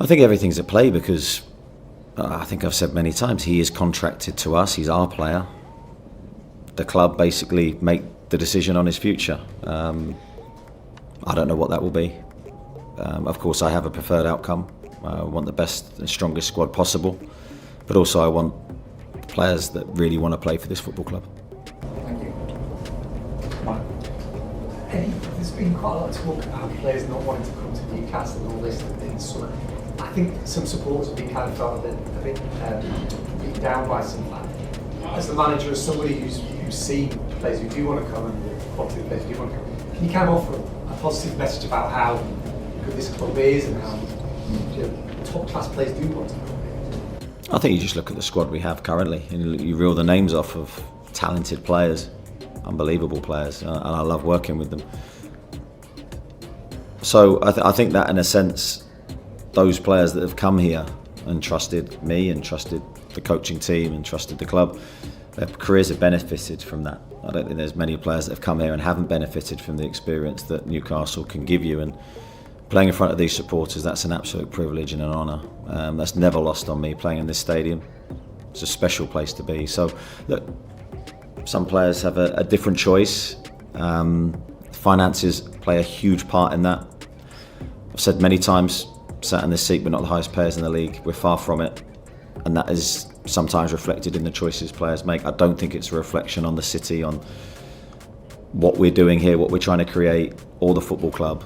I think everything's at play because I think I've said many times, he is contracted to us, he's our player. The club basically make the decision on his future. I don't know what that will be. Of course, I have a preferred outcome. I want the best and strongest squad possible, but also I want players that really want to play for this football club. Thank you. Eddie, there's been quite a lot of talk about players not wanting to come to Newcastle and all this in the summer. I think some supporters have been kind of felt a bit beaten down by some of that. As the manager, as somebody who's seen players who do want to come and the quality of players who do want to come, can you kind of offer a positive message about how good this club is and how top class players do want to come? I think you just look at the squad we have currently and you reel the names off of talented players, unbelievable players, and I love working with them. So I think that in a sense, those players that have come here and trusted me and trusted the coaching team and trusted the club, their careers have benefited from that. I don't think there's many players that have come here and haven't benefited from the experience that Newcastle can give you, and playing in front of these supporters, that's an absolute privilege and an honour. That's never lost on me, playing in this stadium. It's a special place to be. So look, some players have a different choice. Finances play a huge part in that. I've said many times, sat in this seat, we're not the highest players in the league. We're far from it. And that is sometimes reflected in the choices players make. I don't think it's a reflection on the city, on what we're doing here, what we're trying to create, or the football club.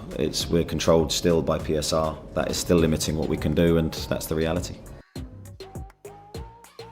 We're controlled still by PSR. That is still limiting what we can do, and that's the reality.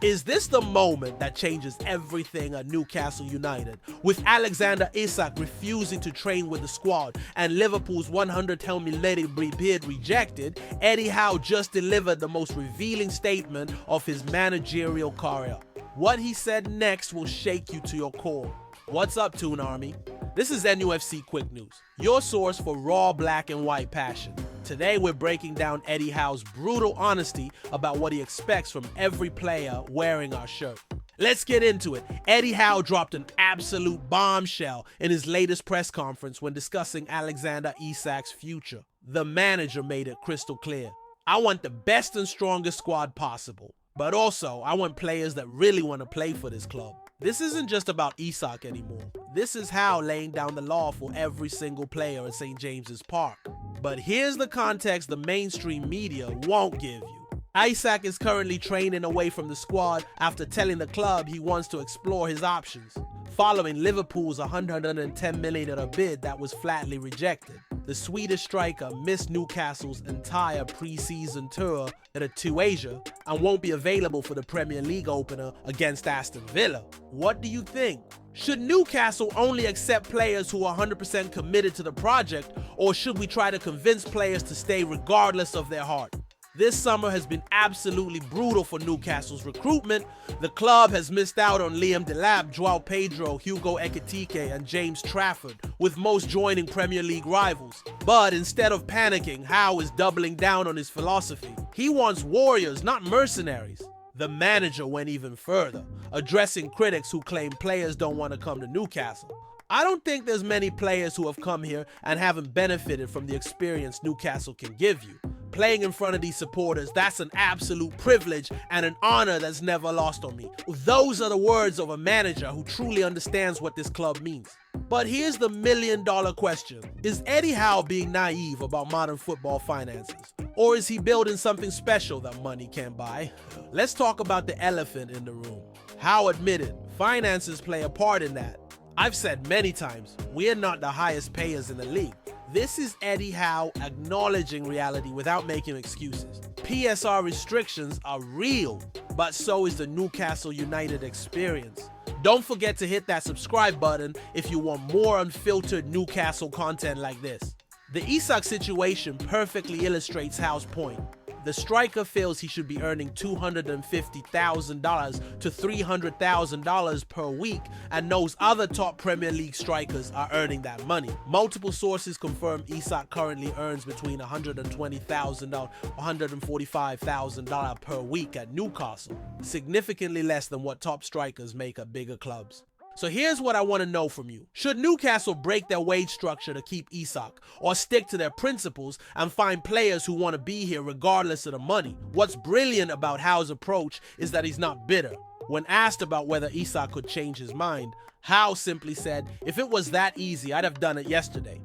Is this the moment that changes everything at Newcastle United? With Alexander Isak refusing to train with the squad and Liverpool's 100 million bid rejected, Eddie Howe just delivered the most revealing statement of his managerial career. What he said next will shake you to your core. What's up, Toon Army? This is NUFC Quick News, your source for raw black and white passion. Today we're breaking down Eddie Howe's brutal honesty about what he expects from every player wearing our shirt. Let's get into it. Eddie Howe dropped an absolute bombshell in his latest press conference when discussing Alexander Isak's future. The manager made it crystal clear. I want the best and strongest squad possible, but also I want players that really want to play for this club. This isn't just about Isak anymore. This is Howe laying down the law for every single player at St. James's Park. But here's the context the mainstream media won't give you. Isak is currently training away from the squad after telling the club he wants to explore his options, following Liverpool's $110 million bid that was flatly rejected. The Swedish striker missed Newcastle's entire pre-season tour at Asia and won't be available for the Premier League opener against Aston Villa. What do you think? Should Newcastle only accept players who are 100% committed to the project, or should we try to convince players to stay regardless of their heart? This summer has been absolutely brutal for Newcastle's recruitment. The club has missed out on Liam Delap, Joao Pedro, Hugo Ekitike, and James Trafford, with most joining Premier League rivals. But instead of panicking, Howe is doubling down on his philosophy. He wants warriors, not mercenaries. The manager went even further, addressing critics who claim players don't want to come to Newcastle. I don't think there's many players who have come here and haven't benefited from the experience Newcastle can give you. Playing in front of these supporters, that's an absolute privilege and an honor that's never lost on me. Those are the words of a manager who truly understands what this club means. But here's the million-dollar question. Is Eddie Howe being naive about modern football finances? Or is he building something special that money can't buy? Let's talk about the elephant in the room. Howe admitted finances play a part in that. I've said many times, we're not the highest payers in the league. This is Eddie Howe acknowledging reality without making excuses. PSR restrictions are real, but so is the Newcastle United experience. Don't forget to hit that subscribe button if you want more unfiltered Newcastle content like this. The Isak situation perfectly illustrates Howe's point. The striker feels he should be earning $250,000 to $300,000 per week and knows other top Premier League strikers are earning that money. Multiple sources confirm Isak currently earns between $120,000 to $145,000 per week at Newcastle, significantly less than what top strikers make at bigger clubs. So here's what I want to know from you. Should Newcastle break their wage structure to keep Isak, or stick to their principles and find players who want to be here regardless of the money? What's brilliant about Howe's approach is that he's not bitter. When asked about whether Isak could change his mind, Howe simply said, "If it was that easy, I'd have done it yesterday."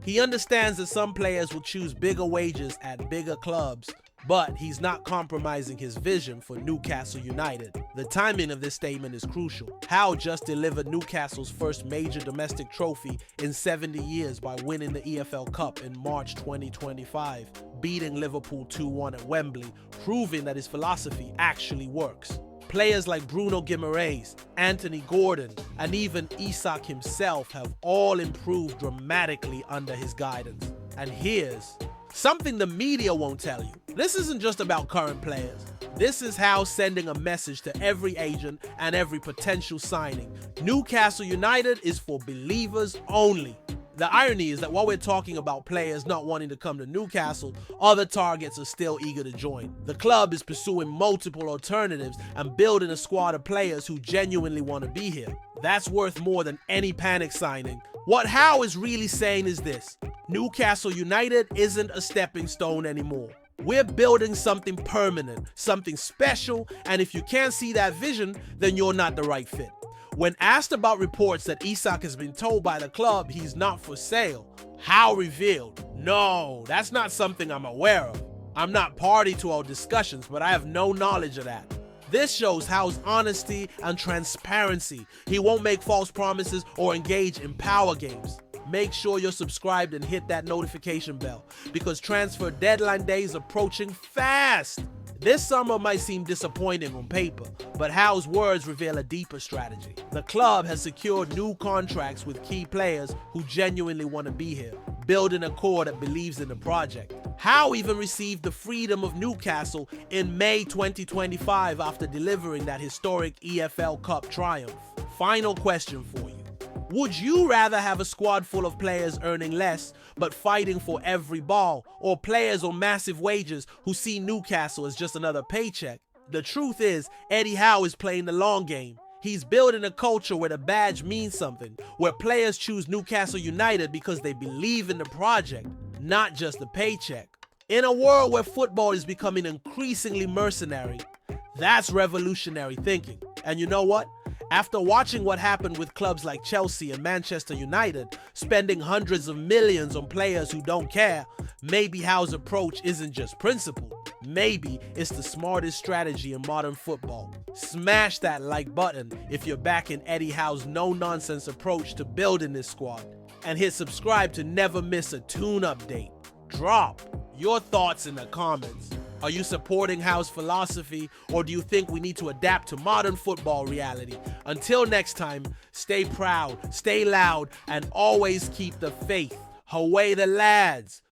He understands that some players will choose bigger wages at bigger clubs, but he's not compromising his vision for Newcastle United. The timing of this statement is crucial. Howe just delivered Newcastle's first major domestic trophy in 70 years by winning the EFL Cup in March 2025, beating Liverpool 2-1 at Wembley, proving that his philosophy actually works. Players like Bruno Guimaraes, Anthony Gordon, and even Isak himself have all improved dramatically under his guidance. And here's something the media won't tell you. This isn't just about current players. This is Howe sending a message to every agent and every potential signing. Newcastle United is for believers only. The irony is that while we're talking about players not wanting to come to Newcastle, other targets are still eager to join. The club is pursuing multiple alternatives and building a squad of players who genuinely want to be here. That's worth more than any panic signing. What Howe is really saying is this: Newcastle United isn't a stepping stone anymore. We're building something permanent, something special, and if you can't see that vision, then you're not the right fit. When asked about reports that Isak has been told by the club he's not for sale, Howe revealed, "No, that's not something I'm aware of. I'm not party to our discussions, but I have no knowledge of that." This shows Howe's honesty and transparency. He won't make false promises or engage in power games. Make sure you're subscribed and hit that notification bell, because transfer deadline day is approaching fast. This summer might seem disappointing on paper, but Howe's words reveal a deeper strategy. The club has secured new contracts with key players who genuinely want to be here, building a core that believes in the project. Howe even received the freedom of Newcastle in May 2025 after delivering that historic EFL Cup triumph. Final question for you. Would you rather have a squad full of players earning less but fighting for every ball, or players on massive wages who see Newcastle as just another paycheck? The truth is, Eddie Howe is playing the long game. He's building a culture where the badge means something, where players choose Newcastle United because they believe in the project, not just the paycheck. In a world where football is becoming increasingly mercenary, that's revolutionary thinking. And you know what? After watching what happened with clubs like Chelsea and Manchester United, spending hundreds of millions on players who don't care, maybe Howe's approach isn't just principle. Maybe it's the smartest strategy in modern football. Smash that like button if you're backing Eddie Howe's no-nonsense approach to building this squad. And hit subscribe to never miss a tune update. Drop your thoughts in the comments. Are you supporting Howe's philosophy, or do you think we need to adapt to modern football reality? Until next time, stay proud, stay loud, and always keep the faith. Away the lads!